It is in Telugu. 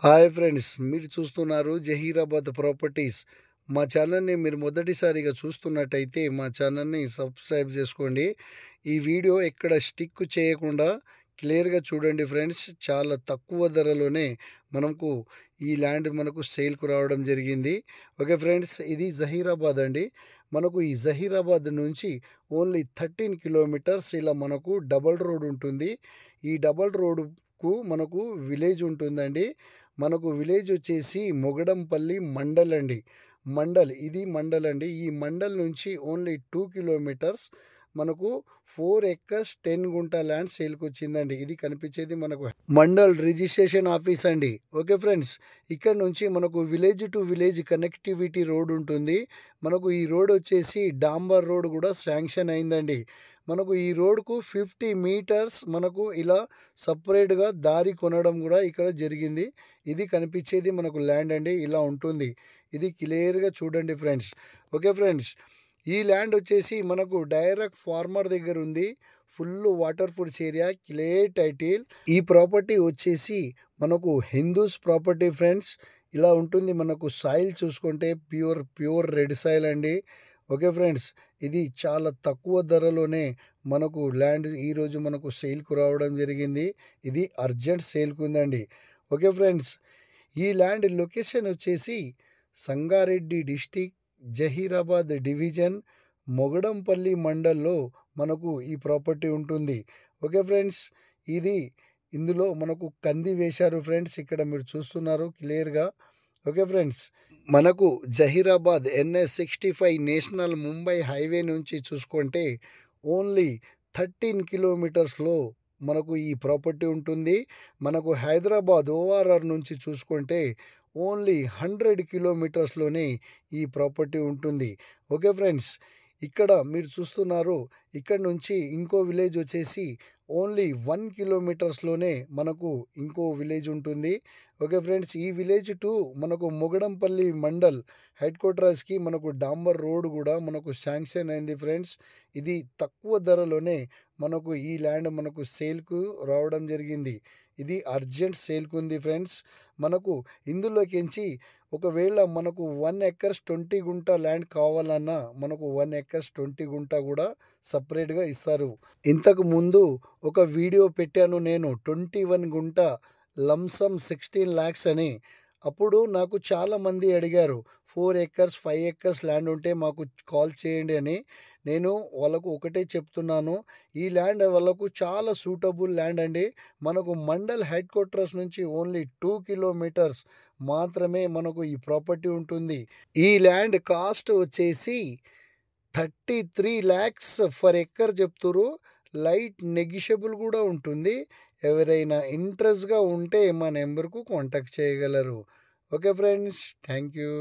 హాయ్ ఫ్రెండ్స్, మీరు చూస్తున్నారు జహీరాబాద్ ప్రాపర్టీస్. మా ఛానల్ని మీరు మొదటిసారిగా చూస్తున్నట్టయితే మా ఛానల్ని సబ్స్క్రైబ్ చేసుకోండి. ఈ వీడియో ఎక్కడ స్టిక్ చేయకుండా క్లియర్గా చూడండి ఫ్రెండ్స్. చాలా తక్కువ ధరలోనే మనకు ఈ ల్యాండ్ మనకు సేల్కు రావడం జరిగింది. ఓకే ఫ్రెండ్స్, ఇది జహీరాబాద్ అండి. మనకు ఈ జహీరాబాద్ నుంచి ఓన్లీ 13 కిలోమీటర్స్ ఇలా మనకు డబల్ రోడ్ ఉంటుంది. ఈ డబల్ రోడ్కు మనకు విలేజ్ ఉంటుందండి. మనకు విలేజ్ వచ్చేసి మొగడంపల్లి మండల్ అండి. ఇది మండల్ అండి. ఈ మండల్ నుంచి ఓన్లీ 2 కిలోమీటర్స్ మనకు 4 ఎకర్స్ 10 గుంట ల్యాండ్ సేల్కి వచ్చిందండి. ఇది కనిపించేది మనకు మండల్ రిజిస్ట్రేషన్ ఆఫీస్ అండి. ఓకే ఫ్రెండ్స్, ఇక్కడ నుంచి మనకు village to village connectivity road ఉంటుంది. మనకు ఈ రోడ్ వచ్చేసి డాంబర్ రోడ్ కూడా శాంక్షన్ అయిందండి. మనకు ఈ రోడ్కు 50 మీటర్స్ మనకు ఇలా సపరేట్గా దారి కొనడం కూడా ఇక్కడ జరిగింది. ఇది కనిపించేది మనకు ల్యాండ్ అండి. ఇలా ఉంటుంది. ఇది క్లియర్గా చూడండి ఫ్రెండ్స్. ఓకే ఫ్రెండ్స్, ఈ ల్యాండ్ వచ్చేసి మనకు డైరెక్ట్ ఫార్మర్ దగ్గర ఉంది. Full water foods area, clear title. ఈ ప్రాపర్టీ వచ్చేసి మనకు హిందూస్ ప్రాపర్టీ ఫ్రెండ్స్. ఇలా ఉంటుంది. మనకు సాయిల్ చూసుకుంటే ప్యూర్ రెడ్ సాయిల్ అండి. ఓకే ఫ్రెండ్స్, ఇది చాలా తక్కువ ధరలోనే మనకు ల్యాండ్ ఈరోజు మనకు సేల్కు రావడం జరిగింది. ఇది అర్జెంట్ సేల్కు ఉందండి. ఓకే ఫ్రెండ్స్, ఈ ల్యాండ్ లొకేషన్ వచ్చేసి సంగారెడ్డి డిస్టిక్, జహీరాబాద్ డివిజన్, మొగడంపల్లి మండల్లో మనకు ఈ ప్రాపర్టీ ఉంటుంది. ఓకే ఫ్రెండ్స్, ఇందులో మనకు కంది వేశారు ఫ్రెండ్స్. ఇక్కడ మీరు చూస్తున్నారు క్లియర్గా. ఓకే ఫ్రెండ్స్, మనకు Zaheerabad NH-65 national Mumbai highway నుంచి చూసుకుంటే ఓన్లీ 13 కిలోమీటర్స్లో మనకు ఈ ప్రాపర్టీ ఉంటుంది. మనకు హైదరాబాద్ ORR నుంచి చూసుకుంటే ఓన్లీ 100 కిలోమీటర్స్లోనే ఈ ప్రాపర్టీ ఉంటుంది. ఓకే ఫ్రెండ్స్, ఇక్కడ మీరు చూస్తున్నారు. ఇక్కడ నుంచి ఇంకో విలేజ్ వచ్చేసి ఓన్లీ 1 కిలోమీటర్స్లోనే మనకు ఇంకో విలేజ్ ఉంటుంది. ఓకే ఫ్రెండ్స్, ఈ విలేజ్ టు మనకు మొగడంపల్లి మండల్ హెడ్ క్వార్టర్స్కి మనకు డాంబర్ రోడ్ కూడా మనకు శాంక్షన్ అయింది ఫ్రెండ్స్. ఇది తక్కువ ధరలోనే మనకు ఈ ల్యాండ్ మనకు సేల్కు రావడం జరిగింది. ఇది అర్జెంట్ సేల్కు ఉంది ఫ్రెండ్స్. మనకు ఇందులోకించి ఒకవేళ మనకు 1 ఎకర్స్ 20 గుంట ల్యాండ్ కావాలన్నా మనకు 1 ఎకర్స్ 20 గుంట కూడా సపరేట్గా ఇస్తారు. ఇంతకు ముందు ఒక వీడియో పెట్టాను నేను, 21 గుంట లంసమ్ 16 lakhs అని. అప్పుడు నాకు చాలామంది అడిగారు 4 ఎకర్స్ 5 ఎకర్స్ ల్యాండ్ ఉంటే మాకు కాల్ చేయండి అని. నేను వాళ్ళకు ఒకటే చెప్తున్నాను, ఈ ల్యాండ్ వాళ్ళకు చాలా సూటబుల్ ల్యాండ్ అండి. మనకు మండల్ హెడ్ క్వార్టర్స్ నుంచి ఓన్లీ 2 కిలోమీటర్స్ మాత్రమే మనకు ఈ ప్రాపర్టీ ఉంటుంది. ఈ ల్యాండ్ కాస్ట్ వచ్చేసి 33 lakhs ఫర్ ఎకర్ చెప్తురు. లైట్ నెగిషియబుల్ కూడా ఉంటుంది. ఎవరైనా ఇంట్రెస్ట్గా ఉంటే మా నెంబర్కు కాంటాక్ట్ చేయగలరు. Okay friends, thank you.